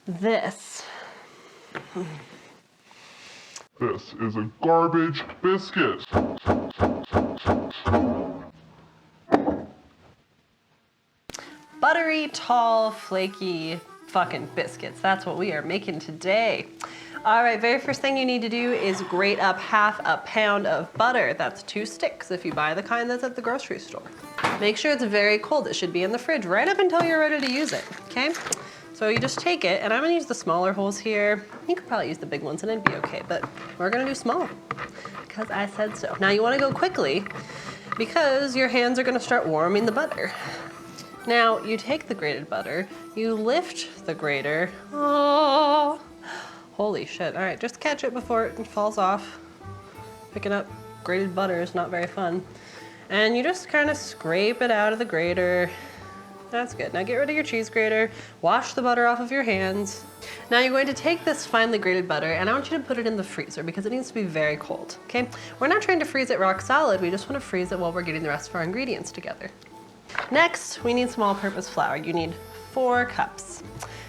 this. This is a garbage biscuit. Buttery, tall, flaky fucking biscuits. That's what we are making today. All right, very first thing you need to do is grate up half a pound of butter. That's 2 sticks if you buy the kind that's at the grocery store. Make sure it's very cold. It should be in the fridge right up until you're ready to use it, okay? So you just take it, and I'm gonna use the smaller holes here. You could probably use the big ones and it'd be okay, but we're gonna do small because I said so. Now you wanna go quickly because your hands are gonna start warming the butter. Now you take the grated butter, you lift the grater. Oh, holy shit. All right, just catch it before it falls off. Picking up grated butter is not very fun. And you just kind of scrape it out of the grater. That's good. Now get rid of your cheese grater, wash the butter off of your hands. Now you're going to take this finely grated butter and I want you to put it in the freezer because it needs to be very cold, okay? We're not trying to freeze it rock solid, we just want to freeze it while we're getting the rest of our ingredients together. Next, we need some all-purpose flour. You need 4 cups.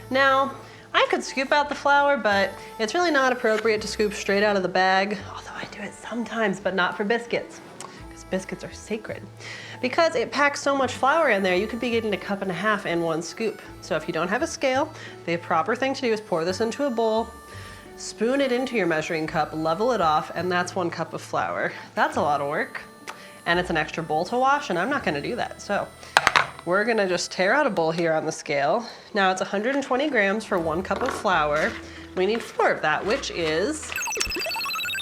Now, I could scoop out the flour, but it's really not appropriate to scoop straight out of the bag, although I do it sometimes, but not for biscuits, because biscuits are sacred. Because it packs so much flour in there, you could be getting 1.5 cups in 1 scoop. So if you don't have a scale, the proper thing to do is pour this into a bowl, spoon it into your measuring cup, level it off, and that's 1 cup of flour. That's a lot of work. And it's an extra bowl to wash, and I'm not gonna do that. So we're gonna just tear out a bowl here on the scale. Now it's 120 grams for 1 cup of flour. We need 4 of that, which is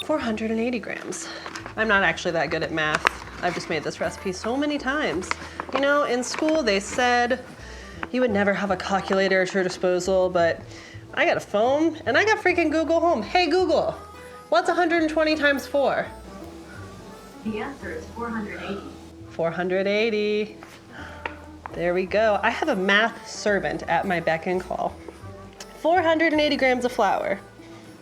480 grams. I'm not actually that good at math. I've just made this recipe so many times. You know, in school they said you would never have a calculator at your disposal, but I got a phone and I got freaking Google Home. Hey Google, what's 120 times 4? The answer is 480. 480. There we go. I have a math servant at my beck and call. 480 grams of flour.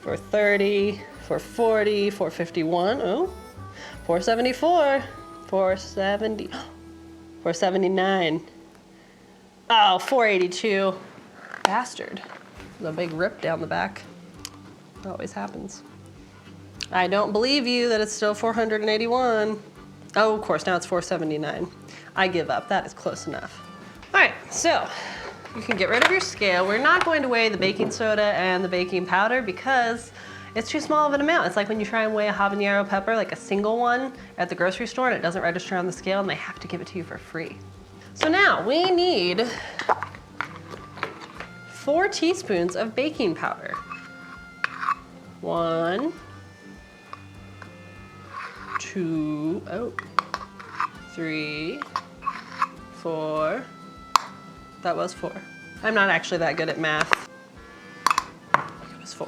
430, 440, 451, oh, 474, 470, 479. Oh, 482. Bastard. There's a big rip down the back. It always happens. I don't believe you that it's still 481. Oh, of course, now it's 479. I give up, that is close enough. All right, so you can get rid of your scale. We're not going to weigh the baking soda and the baking powder because it's too small of an amount. It's like when you try and weigh a habanero pepper, like a single one at the grocery store, and it doesn't register on the scale and they have to give it to you for free. So now we need 4 teaspoons of baking powder. 1, 2, 3, 4. That was 4. I'm not actually that good at math. It was 4.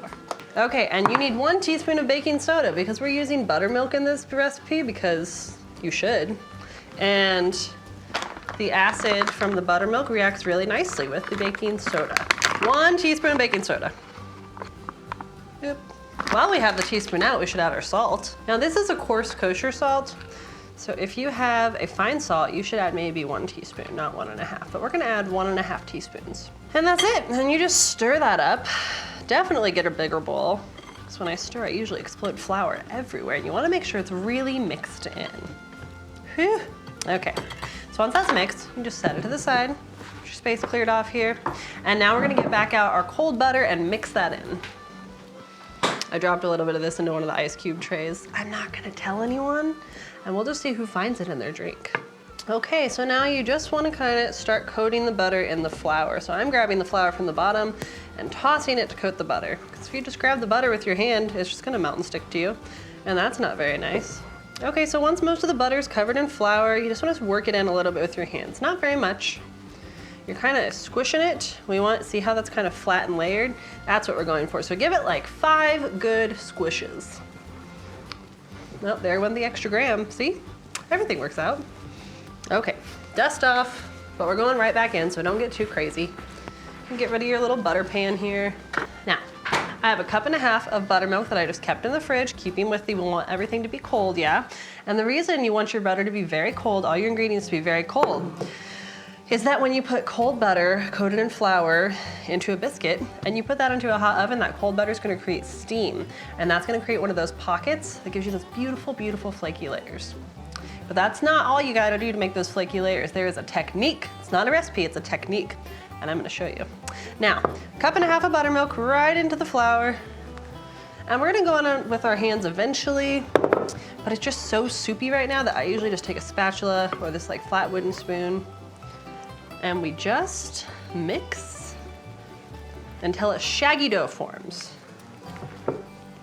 Okay, and you need 1 teaspoon of baking soda because we're using buttermilk in this recipe because you should. And the acid from the buttermilk reacts really nicely with the baking soda. 1 teaspoon of baking soda. Yep. While we have the teaspoon out, we should add our salt. Now this is a coarse kosher salt. So if you have a fine salt, you should add maybe 1 teaspoon, not 1.5, but we're gonna add 1.5 teaspoons. And that's it, and you just stir that up. Definitely get a bigger bowl, because when I stir, I usually explode flour everywhere, and you wanna make sure it's really mixed in. Whew. Okay, so once that's mixed, you just set it to the side, get your space cleared off here, and now we're gonna get back out our cold butter and mix that in. I dropped a little bit of this into one of the ice cube trays. I'm not gonna tell anyone, and we'll just see who finds it in their drink. Okay, so now you just wanna kinda start coating the butter in the flour. So I'm grabbing the flour from the bottom and tossing it to coat the butter. Because if you just grab the butter with your hand, it's just gonna melt and stick to you, and that's not very nice. Okay, so once most of the butter is covered in flour, you just wanna work it in a little bit with your hands. Not very much. You're kind of squishing it. We want to see how that's kind of flat and layered. That's what we're going for. So give it like 5 good squishes. Well, there went the extra gram. See? Everything works out. Okay, dust off, but we're going right back in, so don't get too crazy. You can get rid of your little butter pan here. Now, I have 1.5 cups of buttermilk that I just kept in the fridge, keeping with the, we want everything to be cold, yeah? And the reason you want your butter to be very cold, all your ingredients to be very cold, is that when you put cold butter coated in flour into a biscuit and you put that into a hot oven, that cold butter is gonna create steam. And that's gonna create one of those pockets that gives you those beautiful, beautiful flaky layers. But that's not all you gotta do to make those flaky layers. There is a technique. It's not a recipe, it's a technique. And I'm gonna show you. Now, 1.5 cups of buttermilk right into the flour. And we're gonna go on with our hands eventually, but it's just so soupy right now that I usually just take a spatula or this like flat wooden spoon, and we just mix until a shaggy dough forms.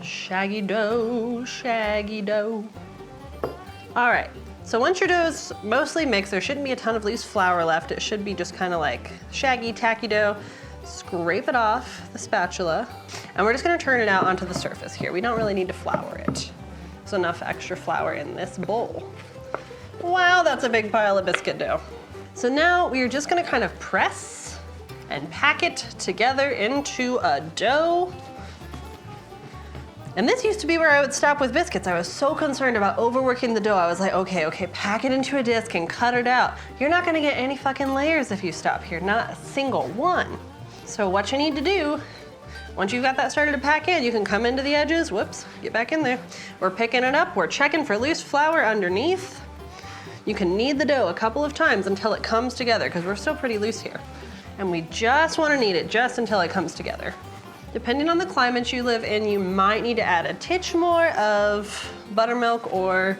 Shaggy dough, shaggy dough. All right, so once your dough's mostly mixed, there shouldn't be a ton of loose flour left. It should be just kind of like shaggy, tacky dough. Scrape it off the spatula, and we're just gonna turn it out onto the surface here. We don't really need to flour it. There's enough extra flour in this bowl. Wow, that's a big pile of biscuit dough. So now we're just gonna kind of press and pack it together into a dough. And this used to be where I would stop with biscuits. I was so concerned about overworking the dough. I was like, okay, pack it into a disc and cut it out. You're not gonna get any fucking layers if you stop here, not a single one. So what you need to do, once you've got that started to pack in, you can come into the edges, whoops, get back in there. We're picking it up, we're checking for loose flour underneath. You can knead the dough a couple of times until it comes together, because we're still pretty loose here. And we just wanna knead it just until it comes together. Depending on the climate you live in, you might need to add a titch more of buttermilk or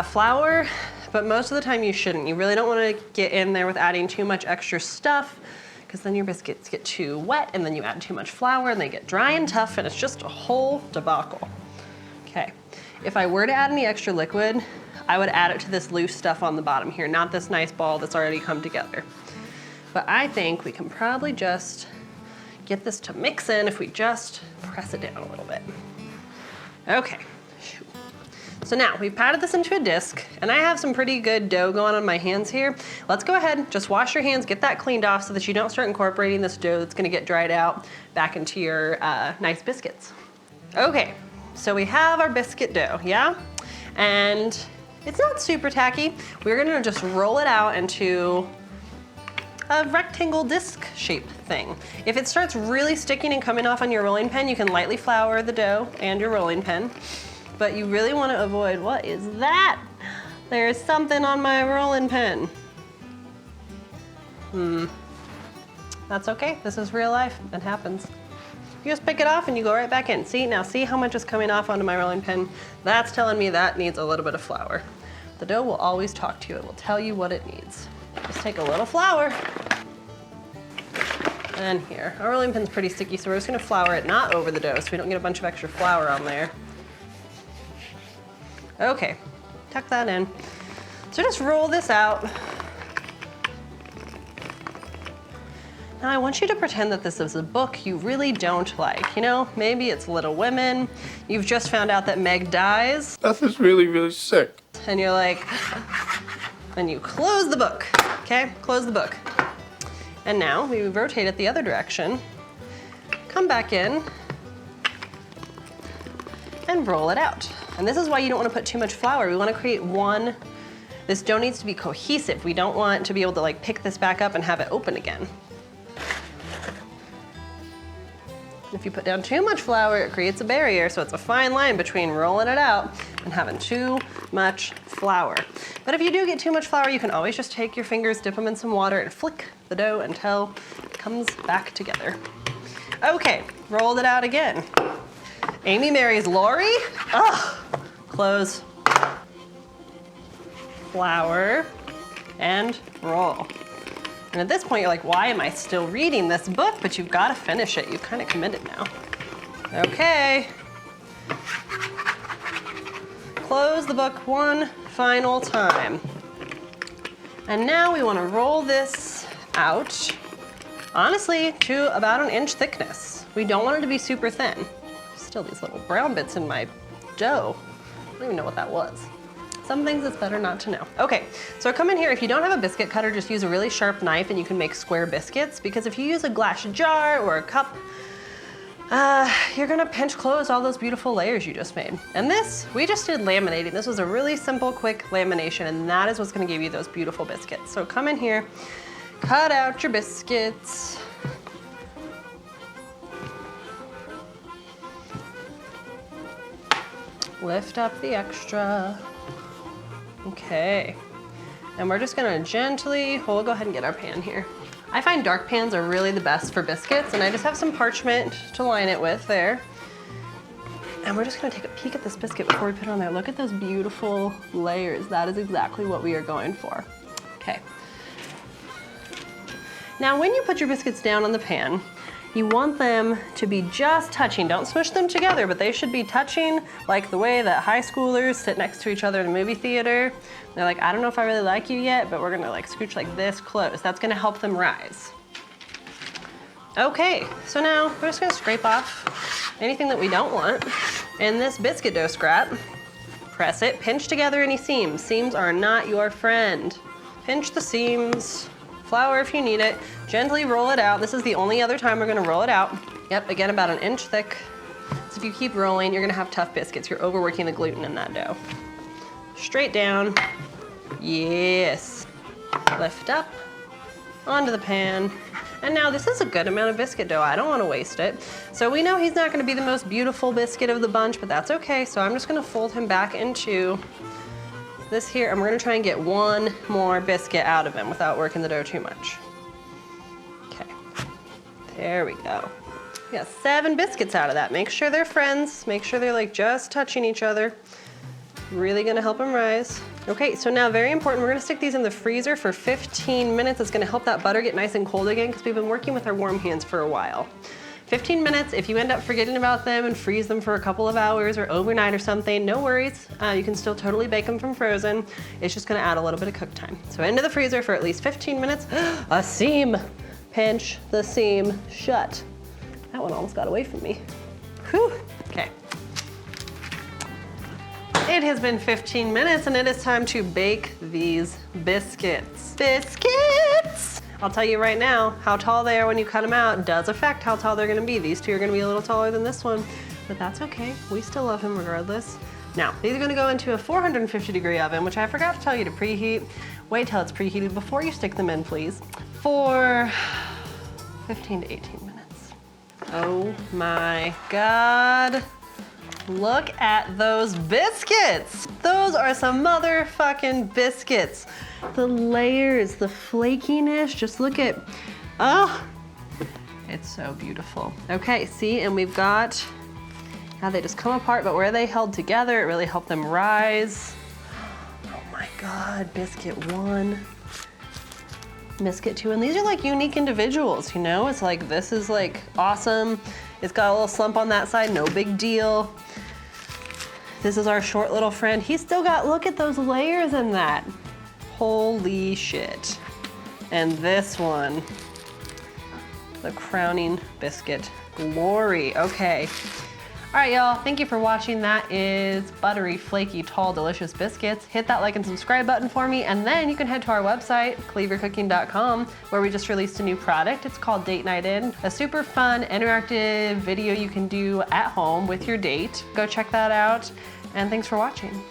flour, but most of the time you shouldn't. You really don't wanna get in there with adding too much extra stuff, because then your biscuits get too wet and then you add too much flour and they get dry and tough and it's just a whole debacle. Okay, if I were to add any extra liquid, I would add it to this loose stuff on the bottom here, not this nice ball that's already come together. But I think we can probably just get this to mix in if we just press it down a little bit. Okay. So now we've patted this into a disc, and I have some pretty good dough going on my hands here. Let's go ahead, just wash your hands, get that cleaned off so that you don't start incorporating this dough that's gonna get dried out back into your nice biscuits. Okay, so we have our biscuit dough, yeah? And it's not super tacky. We're gonna just roll it out into a rectangle disc shape thing. If it starts really sticking and coming off on your rolling pin, you can lightly flour the dough and your rolling pin. But you really want to avoid, what is that? There's something on my rolling pin. That's okay, this is real life, it happens. You just pick it off and you go right back in. See, now see how much is coming off onto my rolling pin? That's telling me that needs a little bit of flour. The dough will always talk to you, it will tell you what it needs. Just take a little flour. And here, our rolling pin's pretty sticky, so we're just gonna flour it not over the dough so we don't get a bunch of extra flour on there. Okay, tuck that in. So just roll this out. Now I want you to pretend that this is a book you really don't like. You know, maybe it's Little Women. You've just found out that Meg dies. Beth is really, really sick. And you're like, and you close the book, okay? Close the book. And now we rotate it the other direction, come back in, and roll it out. And this is why you don't want to put too much flour. We want to create one, this dough needs to be cohesive. We don't want to be able to like pick this back up and have it open again. If you put down too much flour, it creates a barrier, so it's a fine line between rolling it out and having too much flour. But if you do get too much flour, you can always just take your fingers, dip them in some water, and flick the dough until it comes back together. Okay, rolled it out again. Amy marries Laurie. Ugh. Close, flour, and roll. And at this point, you're like, why am I still reading this book? But you've got to finish it. You've kind of committed now. Okay. Close the book one final time. And now we want to roll this out, honestly, to about 1 inch thickness. We don't want it to be super thin. Still these little brown bits in my dough. I don't even know what that was. Some things it's better not to know. Okay, so come in here. If you don't have a biscuit cutter, just use a really sharp knife and you can make square biscuits, because if you use a glass jar or a cup, You're gonna pinch close all those beautiful layers you just made. And this, we just did laminating. This was a really simple, quick lamination, and that is what's gonna give you those beautiful biscuits. So come in here, cut out your biscuits. Lift up the extra. Okay. And we're just gonna gently, we'll go ahead and get our pan here. I find dark pans are really the best for biscuits, and I just have some parchment to line it with there. And we're just gonna take a peek at this biscuit before we put it on there. Look at those beautiful layers. That is exactly what we are going for. Okay. Now when you put your biscuits down on the pan, you want them to be just touching. Don't smush them together, but they should be touching like the way that high schoolers sit next to each other in a movie theater. They're like, I don't know if I really like you yet, but we're gonna like scooch like this close. That's gonna help them rise. Okay, so now we're just gonna scrape off anything that we don't want. And this biscuit dough scrap, press it, pinch together any seams. Seams are not your friend. Pinch the seams. Flour if you need it, gently roll it out. This is the only other time we're gonna roll it out. Yep, again, about an inch thick. So if you keep rolling, you're gonna have tough biscuits. You're overworking the gluten in that dough. Straight down, yes. Lift up, onto the pan. And now this is a good amount of biscuit dough. I don't wanna waste it. So we know he's not gonna be the most beautiful biscuit of the bunch, but that's okay. So I'm just gonna fold him back into this here, and we're gonna try and get one more biscuit out of him without working the dough too much. Okay, there we go. We got 7 biscuits out of that. Make sure they're friends. Make sure they're like just touching each other. Really gonna help them rise. Okay, so now very important, we're gonna stick these in the freezer for 15 minutes. It's gonna help that butter get nice and cold again because we've been working with our warm hands for a while. 15 minutes, if you end up forgetting about them and freeze them for a couple of hours or overnight or something, no worries. You can still totally bake them from frozen. It's just gonna add a little bit of cook time. So into the freezer for at least 15 minutes. A seam, pinch the seam shut. That one almost got away from me. Whew, okay. It has been 15 minutes and it is time to bake these biscuits. Biscuits! I'll tell you right now, how tall they are when you cut them out does affect how tall they're gonna be. These two are gonna be a little taller than this one, but that's okay. We still love him regardless. Now, these are gonna go into a 450-degree oven, which I forgot to tell you to preheat. Wait till it's preheated before you stick them in, please, for 15 to 18 minutes. Oh my God. Look at those biscuits. Those are some motherfucking biscuits. The layers, the flakiness, just look at, oh, it's so beautiful. Okay, see, and we've got how they just come apart, but where they held together, it really helped them rise. Oh my God, biscuit 1, biscuit 2, and these are like unique individuals, you know? It's like, this is like awesome. It's got a little slump on that side, no big deal. This is our short little friend. He's still got, look at those layers in that. Holy shit. And this one, the crowning biscuit glory. Okay. All right, y'all, thank you for watching. That is buttery, flaky, tall, delicious biscuits. Hit that like and subscribe button for me, and then you can head to our website, cleavercooking.com, where we just released a new product. It's called Date Night In, a super fun, interactive video you can do at home with your date. Go check that out, and thanks for watching.